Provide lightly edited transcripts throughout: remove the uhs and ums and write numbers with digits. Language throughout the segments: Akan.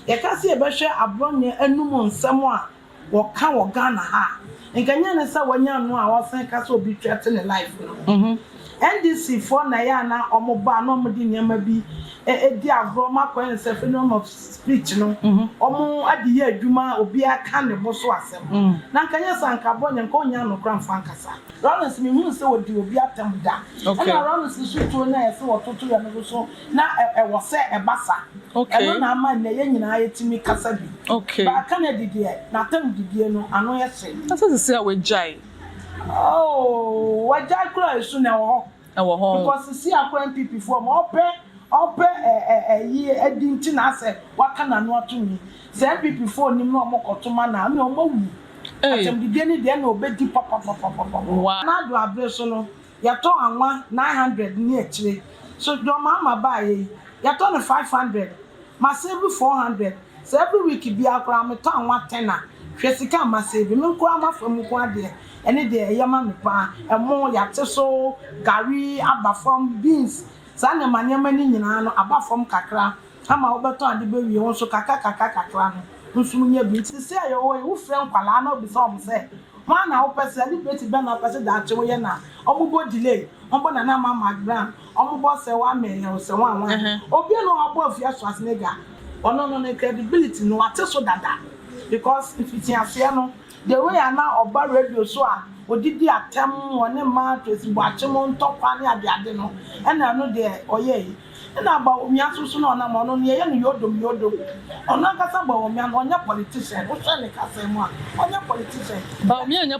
ye ka se ye be hwe abronye anum nsem a wo ka wo Ghana ha nkanya ne sa wanya no a wo sen ka se obi twete ne life no NDC for na ya na omoba na omudi nyama bi di agro makwa ne se freedom of speech no omo adi ye adwuma obi aka ne bo so asem na nkanya sanka bo nya nko nya no kran fankasa Rollins me hu se wodi obi atem da na Rollins su to na ye se wototo ya no so na wo se ebasa eno na ama na ye nyina yetimi kasa bi ba Kennedy de na tem didie no ano ye se asa se we jai oh wajai kura isu na wo because see akwa MPP for mo ope yi edinti na ase waka na no atumi se MPP for nim no mo kotoma na me o mawu atem de ni de na obedi papa na do abreso no yato anwa 900 ni akire so do mama ba ye yato no 500 ma save 400 so every week bi akra me to anwa 10 na hwesika ma save me nko ama famu ko ade ene de yama me pa emo yate so gari abafom beans sa na manyama ni nyina no abafom kakra ama obeto ade be wie won so kakra no nsum nya bi se ayo wo frɛ nkwala na obi so se ma na wo pese ni beti be na pese da che wo ye na omubo delay ombo na na mama grand omubo se wa me ye se wa obi no abo afia so asnega ono no credibility no ate so dada because if it's here no the way na oba radio so a odidi atem woni ma tosi boache mo ntokwa ne ade no na no de oye na Bawumia so no na mo no ye no yodom ono kasa Bawumia no onye politician wo hwe ne kasa mu a onye politician Bawumia onye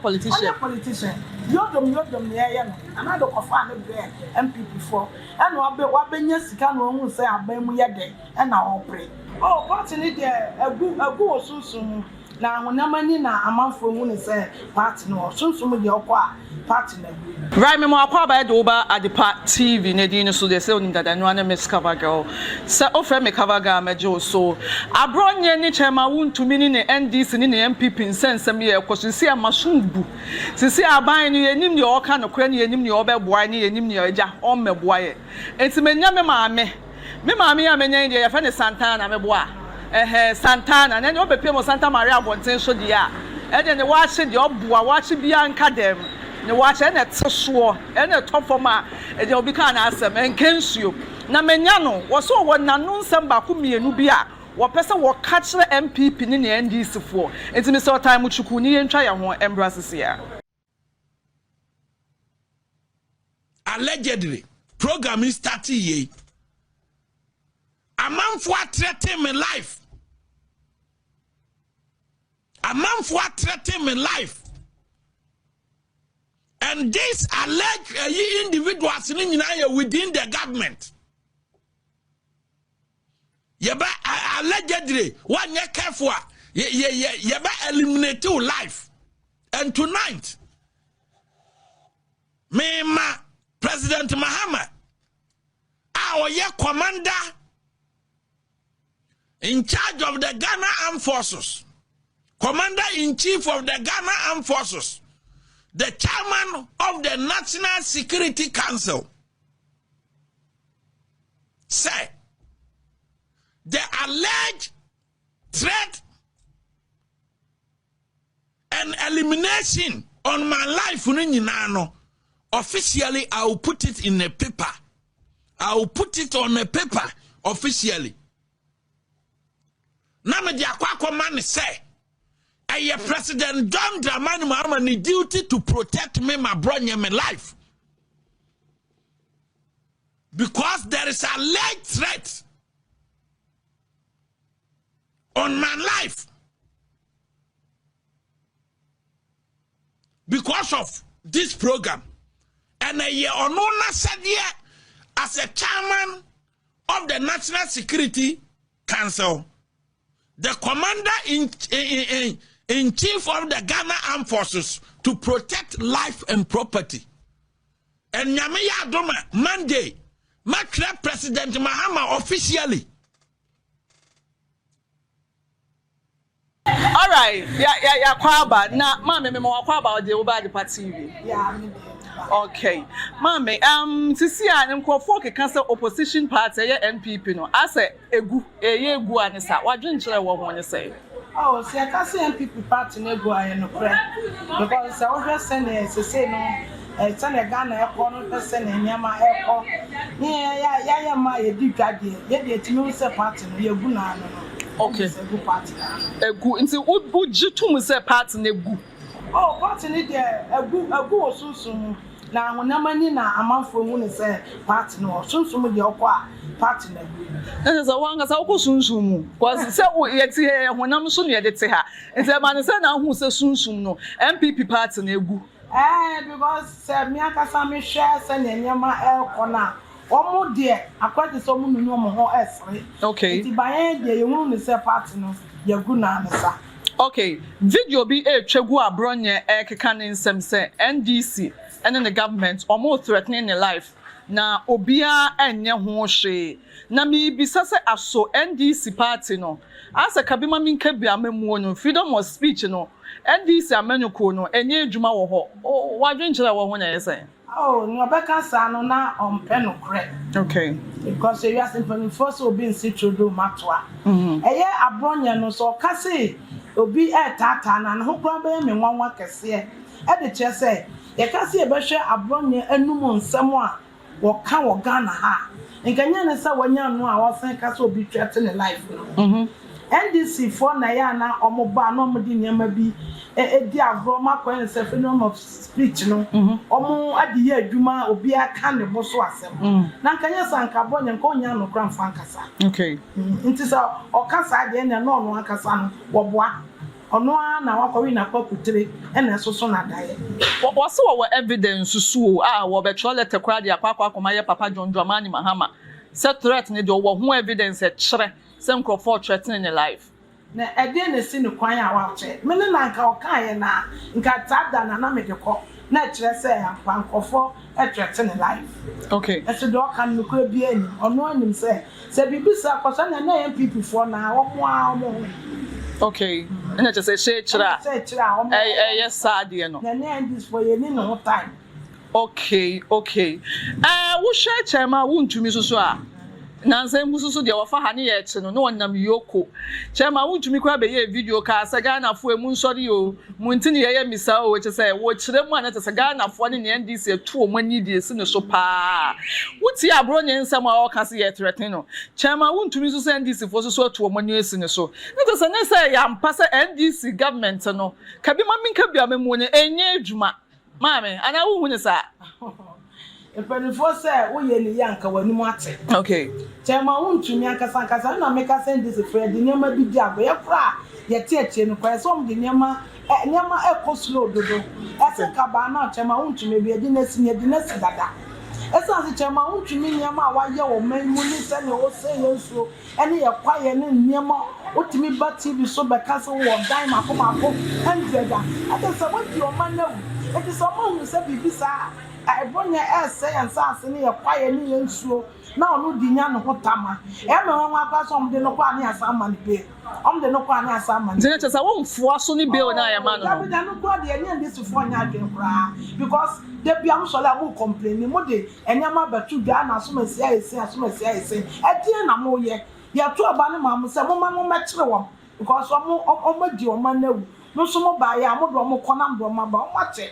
politician yodom ye no ana do kofa ne be MPP for na wabenya sika no hu se aban mu ye de na opre oh party ni de agu osunsun na honamani na amanfo hu ne say party no osunsun de okwa party na right me mo akwa ba de oba Adepa TV na di no so de say onim dada no na miss cover girl say offer me cover girl mejo so abronye ni chema wuntumi ni NDC ni MPP nsensem ye kwosisi amashunbu sisi aban ni yenim ni oka no kra ni yenim ni obeboa ni yenim ni eja o meboa ye entimenya me maame ya menya ndi ya fa ne Santana meboa Santana na obepe mo Santa Maria Bonten so dia e de ne wa hye de oboa wa hye bia nka dem ne wa hye na tseso e na tofoma e de obi ka na asem enkensuo na menya no wo so wo nanu nsem ba ko mienu bia wo pese wo ka kire MPP ni ne NDC fo entimi so time chuku ni yentwa ye ho embrace ya allegedly program is starting ye a man for threatening my life. A man for threatening my life. And this alleged individuals within the government. Yeba allegedly one year careful. Yeba eliminate your life. And tonight, Mema President Mahama, our year commander in charge of the Ghana Armed Forces, Commander-in-Chief of the Ghana Armed Forces, the Chairman of the National Security Council, say the alleged threat and elimination on my life, officially I will put it in a paper. I will put it on a paper officially. Nama di akwa man say, "Aye, President John Dramani Mahama ni duty to protect me, my brother, my life, because there is a alleged threat on my life because of this program." And Aye Onona said here, as a chairman of the National Security Council, the commander-in-chief of the Ghana Armed Forces to protect life and property. And Nyamiya Doma, Monday, Makra President Mahama officially. All right, yeah, kwaba. Na mama me mo kwaba o de Adepa TV. yeah Okay. Mami, sisi a nkrofo keka say opposition party ye NPP no. Ase egu anisa. Wadwen kire wo ho ne say. Oh, see, I can see NPP party no go ahead no pray. Because I was just saying, say no, it's on a Ghana airport, no person in Yama airport. Yeah, my educated, yet the Tinusa party, you're good now. Okay. It's a good party. A good, into would you to say party ne gu? Oh, party need a good soon. Now, when I'm in a month for one is a party no, soon with your party ne gu. That is a one as I go soon. Was said, yet here when I'm soon yet it's her. And the man said now who says soon no MPP party ne gu. Because Miaka Sami shares and Yama El Kona. One more dear, according to someone who know more essay. Okay. By the you won't say partner, you're good answer. Okay. Video be a Chegua Bronya Ekanin Sem say NDC and then the government or more threatening the life. Na obia enye ho hwe na mi bisa se aso NDC party no asa kabima minka bia mamu no freedom of speech no NDC amenyuko no enye adwuma wo ho wadwenkyere wo ho na yese oh no beka sa no na ompe no kre okay because you are simply first obi nsi do matwa eye abronya no so kase obi tata na ho kra be me nwanwa kese e de che se ye kase e be hwe abronya anum nsem a woka wo Ghana ha nkanya ne sa wanya no a wosan kase obi threaten life no NDC for na ya na omoba na omudi nyama bi di agro makwa ne se freedom of speech no omo adi ye adwuma obi aka ne bo so asem na nkanya sanka bonya nka onya no kra mfa nkasa okay nti sa okasa de na no no akasa no woboa ono na wakọwi na paputre ena soso na daye wose wo evidence suo a wo betro letter kra de akwa maye papa John Dramani Mahama set threat ne de wo ho evidence e kire se nkrofo threatening in life na ede na si ne kwan a wache me ne na nka okan ye na nka tada na medekọ na kire se ampa nkrofo e threatening life okay eso do kan no kra bi ani ono anim se bibisa kwaso na na MPP for na wo mo a mo okay and just say chira yes sad you know na this for you no time okay wo share chairman wuntumi so a nanse mususu de wofa ha ne ye che no wonnam yoko chairman wuntumi kra be ye video ka sa Ghana fo emu nsori o muntini ye misa o che say wo kire mu anata sa Ghana fo ne NDC etu o mani die si ne so pa wuti abro nye nsam a o ka se ye threaten no chairman wuntumi so NDC fo so etu o mani esi ne so ne say ya mpa se NDC government no kabi maminka bia memu ne enye adwuma mame ana wo hu ne sa Epenifo say wo ye ni yanka wanimu ate okay chema untumi akasa na meka send this friend nyama bi di ago ye kra ye tie no kwa so mde nyama e slow dodo ese kaba na chema untumi bi edi nasi dada esa se chema untumi nyama wa ye wo memu ni se ne wo se ye nsuo ene ye kwa ye ne nyama otimi ba TV so be kasa wo dan makoma andreda atesa what your man now it is someone who say bibisa Ebonya say and say ne ye kwa ye ne nsuo na onu di nya no hotama e me won akwa so mde no kwa ne asama ne be omde no kwa ne asama ne je tesa wo mfua so ni be na ya ma no ya be no kwa de nya ndi sufo nya adwen kra because de bia mo so la mo complain mo de enyama batu bia na so masia ese e die na mo ye ya to aba ne ma mo se mo ma no mekire wo because omo di o ma na wu no so mo ba ya mo do mo kona ndo ma ba o ma che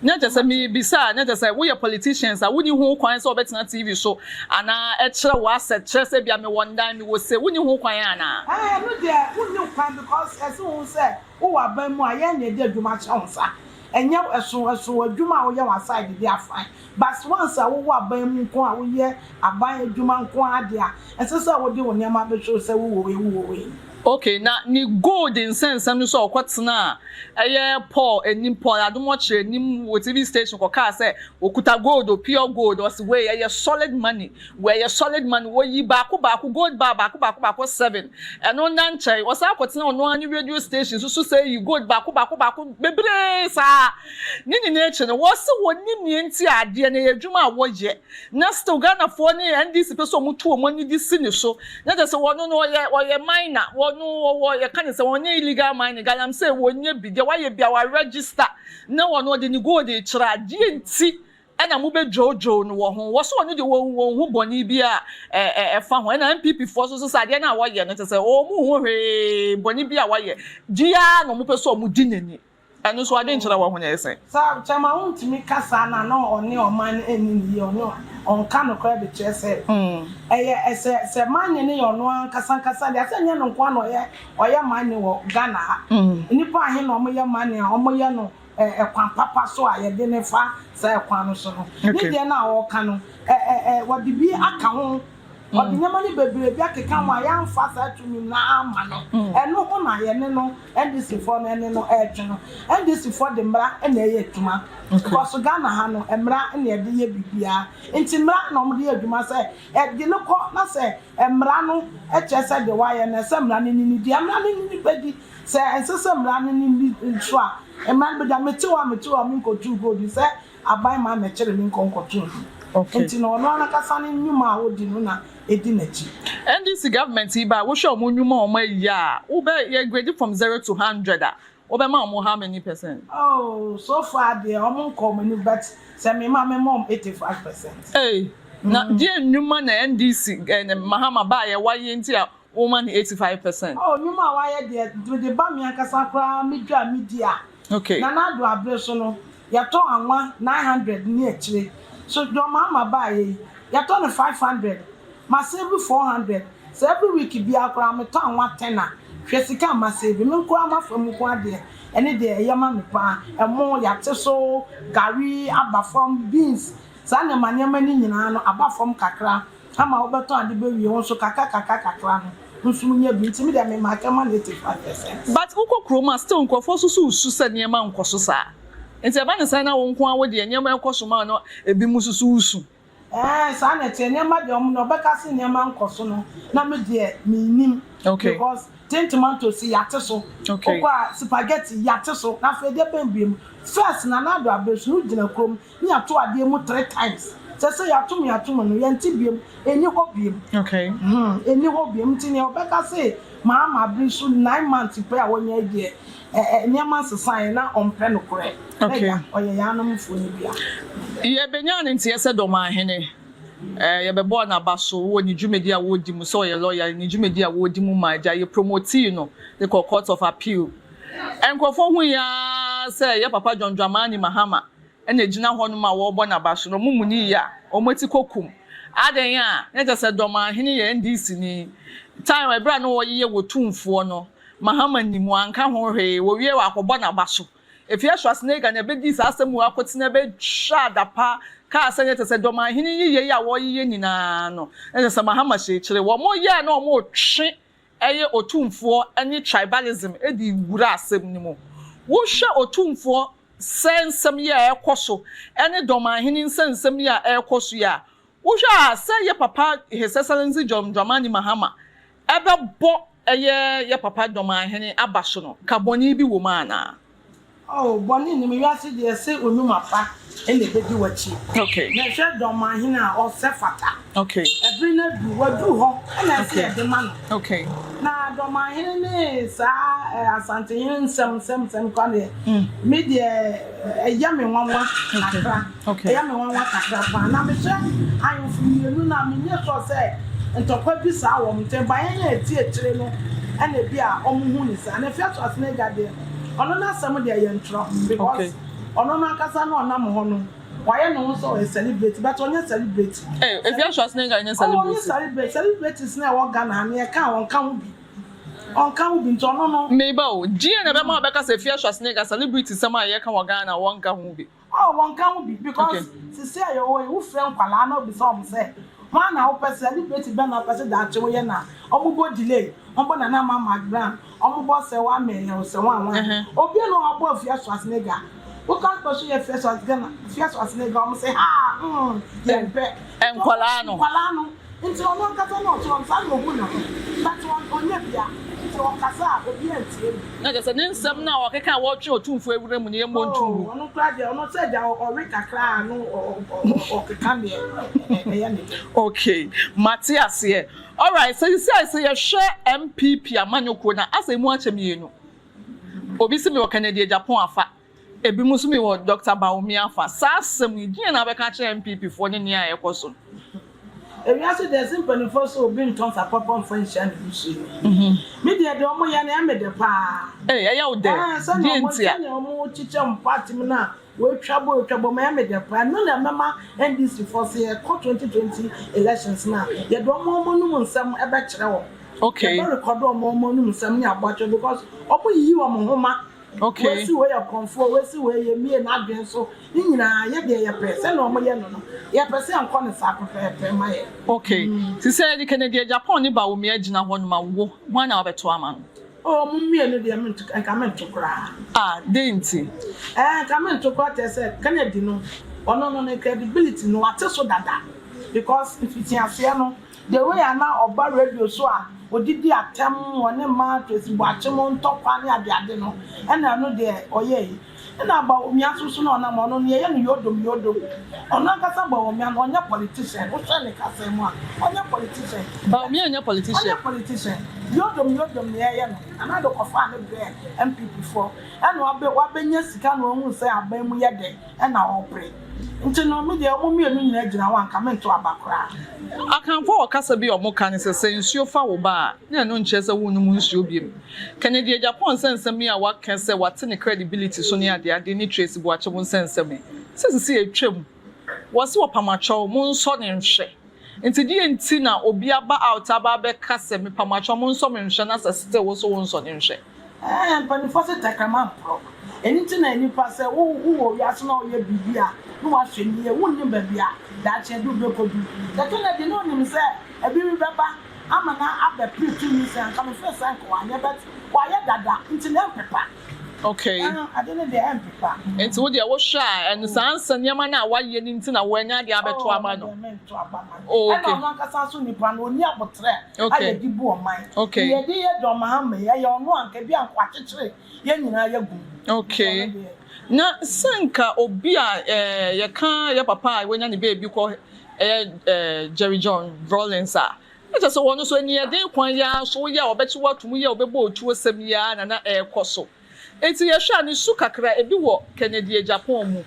na just me bisa na just we are politicians a woni ho kwan so betina TV so ana e kire wa set kire se bia me wonda me wo se woni ho kwan ana no there woni kwan because as who say wo wa ban mu aye na de adwuma che onsa enya eso adwuma wo ye wa side dey afan but once a wo wa ban mu nko a wo ye aban adwuma nko ade a esesa wo de woni ama be show say wo we okay na ni gold in sense am so okwatena eye Paul enim Paul adomo kire enim wo TV station ko ka say okuta gold o pure gold o se we eye solid money wo yi ba ko gold ba 7 eno na nchai o sa akwatena ono ani radio station so say you gold ba ko bebre sa ni na eche no wo se woni mienti ade na adwuma wo ye na still Ghana for ni NDC person mutu o mani di sini so na de se wono no ye minor no ye kan say wonye illegal mining galam say wonye bi de waye bia wa register na wono de ni go de kira die nti ɛna mo be jojo no wo ho wo so no de wo hu boni bi a fa ho ɛna MPP fo so sade na wo ye no te se o mu hu hwe boni bi a wo ye gia no mo pe so mo di nani ɛno so ade nkyerɛ wo ho nya ese sa chama untimi kasa na no oni oman eni ye oni onka no kra be chese se man ne yo no kasa de ase nya no kwa no oye man ne wo Ghana nipa ahe no mo ye man ne o mo ye no ekwan papa so a ye de ne fa sa ekwan no so no ni de na wo ka no wa bibi aka ho odi nyama ni bebre bi akeka ho ya mfa sa tumi na ama no eno ho na ye ne no NDC for no ene no etwe no NDC for de mra na ye tuma because Ghana ha no mra na ye de ye bibia enti mra na mo de adwuma se de no ko na se mra no eche se de wa ye na se mra ni di mra ni bedi se ense mra ni nso a mra be da metiwa mi ko tu go di se abai ma me chere mi ko tu enti no no na kasa ni nyuma a odi no na edi nachi NDC government iba wo hwe omo nyuma omo ya wo be ye grade from 0 to 100 a wo be ma omo how many percent? Oh, so far they omo come ni but say me ma me mom 85%. Hey, na die nyuma na NDC Mahama ba ye waye nti a wo ma 85%. Oh, nyuma waye de ba me akasa kra medwa media. Okay. Na na do abreso no ya to anwa 900 ni akire. So do Mahama ba ye ya to no 500. Ma save 400. So every week bi akra me to anwa 10 a. Hwe sika ma save me nkura ma fam ko ade. Ene de yama me pa emo ya te so gari abafom beans. Sa na manyama ni nyina no abafom kakra. Ama obeto ade be wi won so kakra no. Nsumunya bi ntimi de me ma kama 85%. But uko kroma still nkofo so su se niema nkoso sa. Enti eba ne san na won ko awo de niema ekoso ma no ebi mususu usu. Sa na te niema de om no beka se niema nkoso no na me de me nim. Okay. Because tin tomatoes yate so. Okay. Okwa spaghetti yate so. Na fe de bembiem. First na na do abesu no gina krom ni ato ade mu 3 times. Say yatum no yanti biem eni ho biem. Okay. Eni ho biem ti ne obeka say ma bri so 9 months pe a wonya ade niam sesan na ompe no kore. Okay. Oye yanom fo ni bia. Ye benya ne ntie se do ma hene. Ye bebo na baso wo ni dwumedi a wo di mu so ye lawyer ni dwumedi a wo di mu ma ja ye promote no the court of appeal. Enkofo hu ya say ye papa John Dramani Mahama ena gina ho no ma wo bo na baso no mumuni ya omoti kokum aden ya ne je se do ma hene ye NDC ni time e bra no wo ye wo tumfo no Mahama ni mu anka ho hwe wo wie wa akobọ na baso efia Schwarzenegger na be di sa asemu akotena be twa dapa ka asanye te se do ma hene ye ya wo ye nyina no ne se Mahama she kire wo mo ye na mo twe eye otumfo ani tribalism edi wura asem ni mo wo hwe otumfo sensem ye ekoso ene do ma hene sensem ye ekoso ya wo hwe say ye papa His Excellency John Dramani Mahama ebe bo ye papa do ma hene abaso no kaboni bi wo ma na. Oh, boni ni me wiase de se onuma pa ene bedi wachi. Okay. Na hwe do ma hene a o se fata. Okay. Every na du wadu ho na se de ma no. Okay. Na do ma hene ne sa asante hene sem kwa ne. Me de eya me nwanwa kakra. Okay. Eya me nwanwa kakra pa na me hwe ayofo mienu na me nye so se ntokwa bi sa wo mte ba yen eti etire no ene bi a omuhu ni sa na fiato asene gade ono na asem de ye ntro because ono na akasa na onam ho no waye no so celebrate but onye celebrate if you Schwarzenegger you celebrate celebrate is na wo Ghana na ye ka won ka ho bi on ka ho bi nto no no maybe o die na be ma obeka se fia Schwarzenegger celebrity sama ye ka wo Ghana won ka ho bi won ka ho bi because sisi aye wo friend kwala na obi so om say man na o celebrate be na person that we na omubo delay ombo na mama grand omubo se wa me o se wa obi no obo fia Schwarzenegger o kan to so ye fia Schwarzenegger om say ha ye be enkwala no nti ono kata no to sa no hu no but onye bia nti o kasa obi antie na je se nsem na o keka wo twe otumfo ewure mu ne ye montu ono kra de ono se ja o rekakra no o keka de eya ne. Okay, Matthias here. All right, so you say you share MPP amanyoko na asemu achemienu. Obi se me o Kennedy Agyapong afa. ebi musumi wo Dr. Bawumia fa sasem ni na be ka che MPP fo ne nia ekoso if you say there's simple for so being tons of papa friends and media de omo ya na me de pa ya wo de dientia na omo chiche party na we twabo ma me de pa no na mama NDC for say 2020 elections na ye do omo no nsam e be kire wo okay we record omo no nsam ni agbacho because omo yi omo homa okay we see we ya confo we see we ye mie na adwen so ni nyina ye de ye pese na omo ye no ye pese anko ne sa pepe ma ye okay ti say di Kennedy Agyapong ni Bawumia gina ho no ma wo ho na obeto ama no oh mumie no de mentu kan mentu kra denti kan mentu kra te say Kennedy no ono no credibility no ate so dada because if it here no the way ana oba radio so odidi atem woni ma to si boachemo ntokwa ne ade no na no de oye na Bawumia susu no na mo no ye no yodom ono kasa Bawumia no onye politician wo se ne kasa mu onye politician Bawumia onye politician yodom ne ye no ana do kofa ne be MPP for na wabenya sika no hu se aban mu ye de na opre nti no me de omo mienu nyina gina wan ka mento abakora akanfo okasa bi omo kan se nsuo fa wo ba na no nche se wo num nsuo biem Kennedy Agyapong sensem a waka se wate ne credibility so ne ade ne trace bo ache mo sensem se etwam wo se opamacho mo nso ne nhwe nti die nti na obi aba out aba be kase me pamacho mo nso me nhwe na se still wo so wo nso ne nhwe pani for se takama pro anything na any pass wo ya so na oye bibia no wa hwenie wo nim ba bia da che do be kodu da Kennedy no nim se e bi beba ama na abe preach me se anka me first anka wa nya bet wa ya dada nti na pepa okay I didn't the pepa nti wo de wo hwa and sansa nyama na wa ye nti na wo anya de abeto ama no okay and on kasa so nipa no oni abotre aye di bu oman ye de ye do ma ma ye ono anka bi anka kekere ye nyina ye gu okay na sanka obi a ye kan ye papa we nya ne baby ko Jerry John Rollins ita so wono so ni eden kwan ya so ye obechi watum ye obebo otu osem ya na ekoso enti ye hwa ni su kakra ebi wo Kennedy Agyapong mu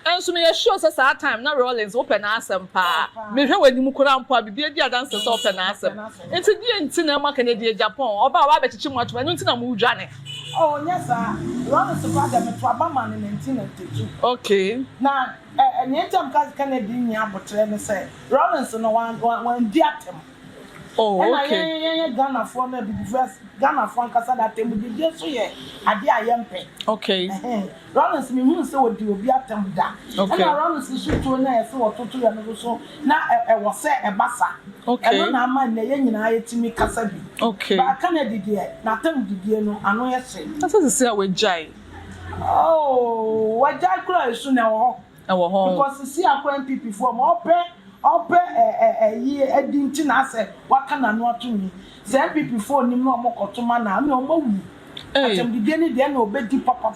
enso me ye sure say that time na Rollins open na asem pa me hwe wani mu kura mpo bibia di adanse say open na asem enti die enti na ma Kennedy Agyapong oba wa bechichi mu atuma enti na mu dwane oh yes sir Rollins father me to abama in 1992 okay na anytime Kennedy ni abotre me say Rollins no wan di atem oh okay and Ghana for na be first Ghana for kasa that time di so ye ade ayempe okay Rollins me hu say odi obi atem da and Rollins so to na ye say wototo ya no so na e wo say e basa okay and na ma na ye nyina yetimi kasa bi okay ba Kennedy de na tem didie no ano ye se asa se we jai oh wajai kura esu na wo ho because see akwa MPP for mo ope yi edinti na ase waka na no atumi se MPP for nim no omokotoma na me omawu atem di ni de na obedi papa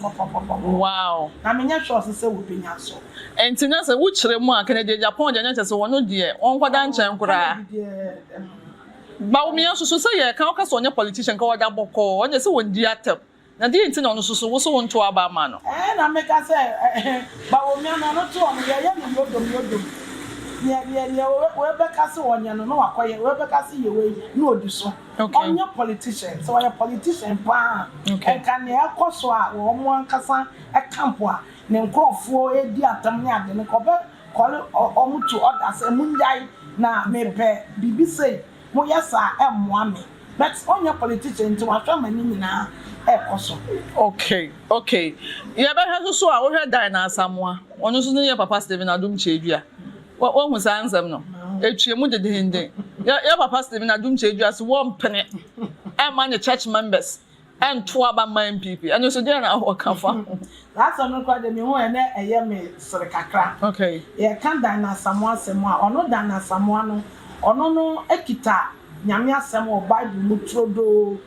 wow na menya sure se wo benya so enti na se wo kire mu a Kennedy Agyapong de na se wono de onkwada nchen kura Bawumia so se ye kan okasa onye politician ka wada boko onye se wondi atem na di enti na ono so wo so wonto aba ma no na meka se Bawumia no to ono ye ni yodom yeah, we bekasi wonya no wakoye we bekasi yewe no odi so onya politician so we politician pa kan e koso a wo mo ankasa e campo a ne nkrofo edi atam ne ade ne kobe kole omutu odas emunjai na mepe bibi say mo yesa emmoa me but onya politician ti wa hwa mani nyina e koso okay ye be hwe so a wo hwe dan na asamoa ono so ne ye papa Stephen Adum Chedua wo hu sansam no etwie mu de hinde ya papa Stephen Adum Chedua so wo mpene e ma ne church members and to aba man MPP and so dey na ho kafa that's no kwa de me ho ene eye me sere kakra okay ye kan dan na samoa semo a ono dan na samoa no ono no ekita nyame asem o Bible mu trodo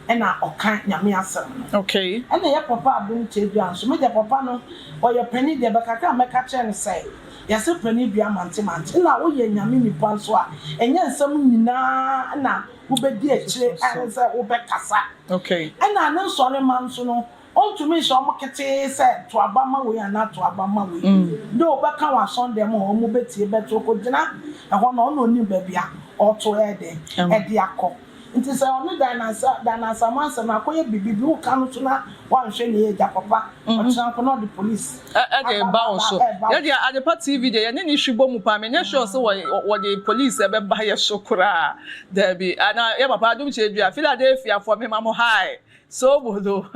ena okan nyame asem no okay ena ye papa Adum Chedua so me de papa no o ye pani de be kakra me ka che ne say yase pani bia mante na wo ye nyame nipa so a enye nsam nyina na wo bedi akire anse wo be kasa okay na ne nsore man so no on to me so mokete say to abama we and not to abama we do beka wa son dem o mo beti beto ko gina e ho no no ni babia o to e de akọ nti say onu danasa mansa na akoye bibibi wo kanu to na wan hwe ne eja papa o tran ko no the police dey bow so ya dey Adepa TV dey ne ni hwibo mu pa me ne sure so wo the police e be ba ye sokura there be ana ya papa adum chedua Philadelphia for me mamo high so bodo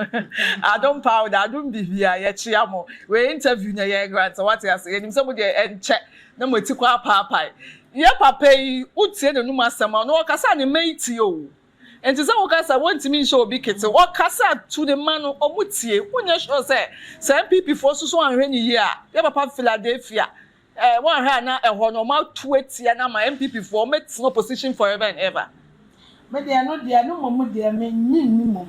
adum powder adum bibia ye chia mo we interview na ye grant what you say nim so mo dey enche na mo ti kwa papa ye papa yi utie ne numa asema no kasa ne meiti o enti se wo kasa wontimi nso obi kete wo kasa to the man omutie wonya sure say MPP for so anhwe ni yi a ye papa Philadelphia one ha na ehọ no ma tuetia na ma MPP for met no position forever and ever me dey no momu dey me nyin mum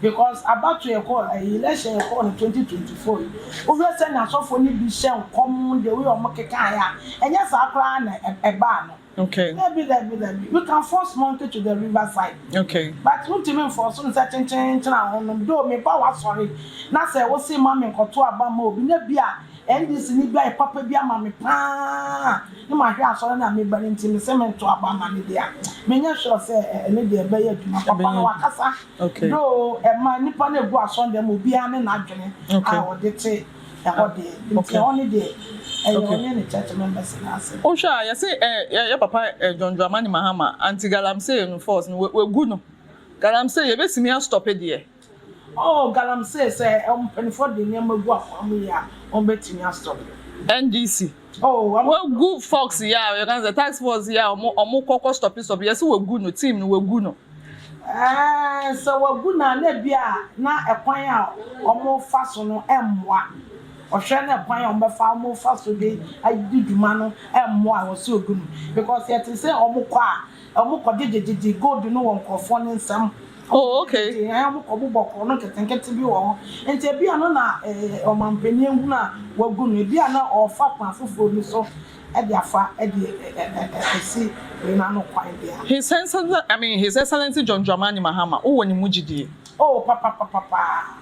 because about to call election call in 2024 we say na so for ni bi hye come the way o mokeka ya enya sa akra na eba no okay maybe we can force monkey to the riverside okay but we team force so certain on do me pa wa sorry na say wo see ma me nkoto aba ma obi na bia NDC ni bia papa bia ma me pa ni ma hwe asore na me bari nti me cement to aba ma ni dia me nya sure say ne dia be ya duma papa na wakasa okay do e ma nipa na egu asonde mo bia ne na adwene a wo de te e ho de nti only dey only the church members na say o sha ya say ya papa John Dramani Mahama anti galamsey no force no we gu no galamsey ye besimi a stop e there oh galamsey say for the name gu afamu ya on betimi a stop NDC oh we gu fox ya you can the tax force ya omo kokko stop yes we gu no team no we gu no so we gu na bia na ekwan a omo fa so no emmoa ohwe na ekwan a omo fa omo fa so de adiduma no emmoa wo so gu no because yet say omo kwa jejeje gold no won krofo ne nsam oh okay am ko boboko no ketenkete bi wo enti bia no na omampani ehu na wagu no bia na ofa kwa foforo ni so ediafa esi na no kwa bia His Excellency John Dramani Mahama o woni mujidie oh papa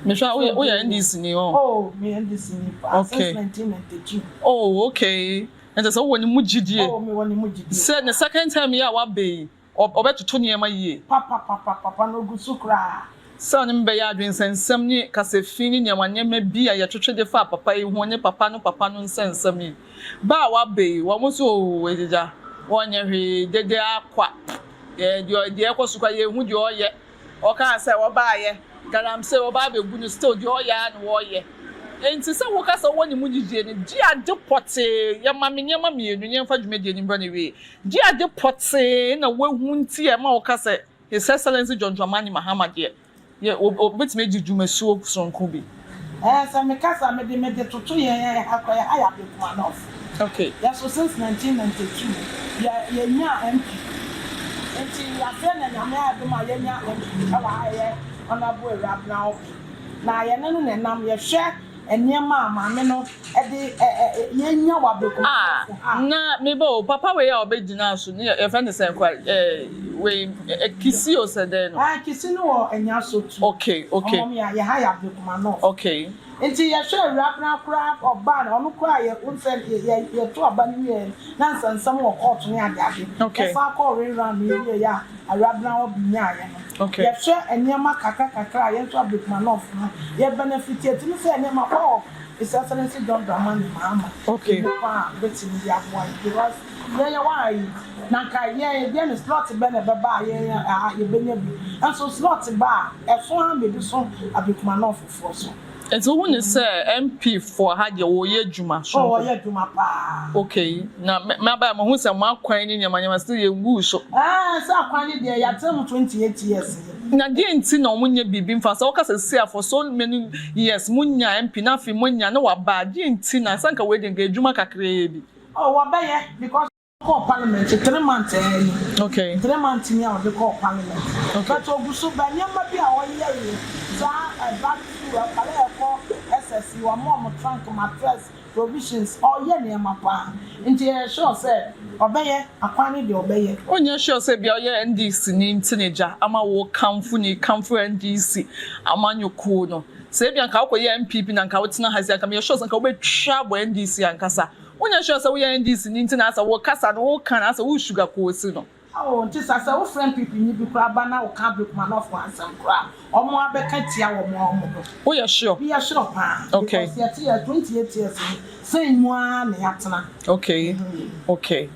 me sha o ya NDC ni o oh me NDC ni pa since 1992 oh okay and so woni mujidie oh me woni mujidie say the second time ya wa be obetuto niema yie papa no gusukra so ne mbe ya adwen sensem ni kasefin ni nyema bi a ye twetwe de fa papa yi ho ne papa no nsensem yi ba wa be wo mo so wejeja wonye hwe dede akwa ye de ekosukwa ye hu de oye o ka say wo ba ye galamsey wo ba be gu no still de oye an wo ye enti se wo ka say woni mu jijie ni ji ade pote ye mamenyema mienu nyemfa dwumedie ni bra ne we ji ade pote na wahu nti e ma wo ka say His Excellency John Dramani Mahama de ye obetime djumasuo sonko bi so me kasa me de toto ye akoya Agyapong enough okay yes so since 1992 ye nya MP enti ya fe na nyame adoma ye nya MP awa ye honorable Rabna na ye no ne nam ye hwe eniema maame no e de ye nya wabeko na me bo papa we ya obedina so ne ye fe ne sen kwa we kisi o se de no kisi no wo enya so tu okay ye Agyapong enough okay enti ye hwe Rabna kura oba na onu kura ye unse ye to oba ni ye na nsansam wo court ni ade okay fa call ran ni ya Rabna obinya ye no okay ye hwe eniema kakra ye to Agyapong enough no ye benefit ye timi se eniema oh His Excellency John Dramani Mahama okay pa betimi dia boy because ye why na ka ye dey slot be na be ba ye benya bi and so slot ba e so ha be so Agyapong enough for so enti wo ni say MP for ha de wo ye djuma so oh ye djuma pa okay na me ba mo hu say mo akwan ni nyama still ye ngu so so akwan ni de ya tem 28 years na die nti na omunye bibi mfa so ka say for so many years munya MP na fi munya na wa ba die nti na sanka we de djuma kakra bi oh wa ba ye because call parliament 3 months okay 3 months ni a de call parliament but oguso ba nyama bi a o ye za back to a kala e ko access your mom trunk mattress provisions all ye near my pa. Into sure said, obey a quantity obey. On your sure say be your NDC name teenager, ama wo kamfu NDC, amanyo kuno. Say be anka ko ye MPP na nka wotina hazi aka me sure say nka wo betwa NDC ankasa. On your sure say we NDC name tina asa wo kasa no wo kan asa wo sugar ko si no. Oh, just as our friend people need to grab an hour can't look man off once and grab. Or more becatia or more. Oh, yeah, sure. Be a shop, okay. 28 years, same one, Yatana. Okay, okay.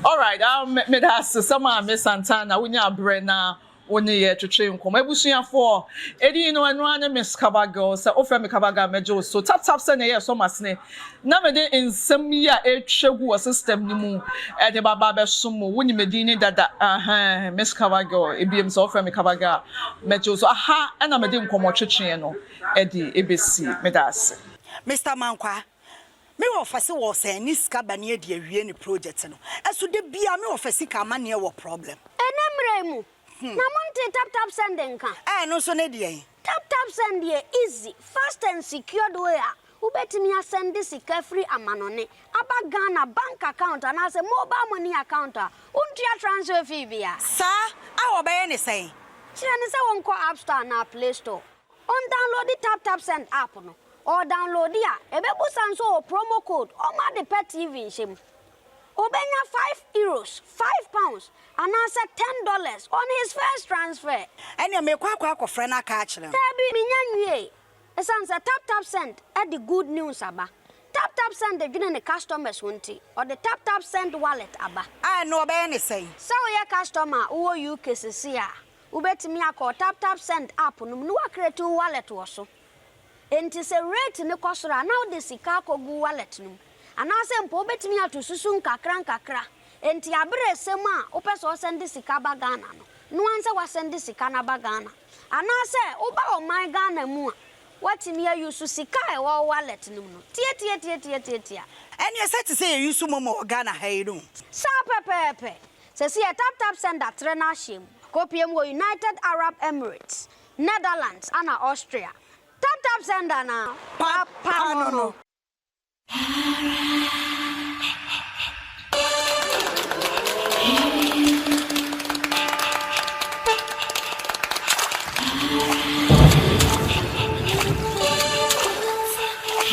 All right, I'll make that some Miss Santana, when you're Brenna. Only year to train come. Ebusuya for Eddie no and run Miss Cavago, so offer me Cavaga Mejo. So tap send a so masne. Namade in some year a show system nimu at the Baba Sumo, Winnie Medini that Miss Cavago, EBM so offer me Cavaga Mejo. So aha, and I'm a dim como chichiano, Eddie ABC, Medas. Mr. Mankwa, me office was saying this cabane de any project. As to the be a me office camania or problem. And I'm Na monte tap sending ka. No so ne dey. Tap send dey easy, fast and secured way. Ubetimi send this free amanone. Aba Ghana bank account and as a mobile money account. Untia transfer fee bia. Sir, I obey any say. Chine say won ko App Store na Play Store. On download the tap send app no. Or download dia. Ebebu sanso promo code o ma de pet TV shim. Obenya €5, £5, and answer $10 on his first transfer. And you make quack friend a catch them. Tabi minyanwe. Esanse tap send at the good news aba. Tap send the giving the customers won't or the tap send wallet aba. I know about any say. So your customer who you cases here. Ubetimi akọ tap send app no no create wallet also. Enti se rate ne kosora now the sika ko gu wallet no. Anase mpo betimi atu susu nkakra enti abere sema opeso send sika ba Ghana no anse wa send sika na ba Ghana anase oba o my Ghana mu watimi use sika e wo wallet no tie and you said to say you use momo Ghana hayru sa pepepe se si tap send that trena shim kopiem wo United Arab Emirates Netherlands and Austria tap send na papa no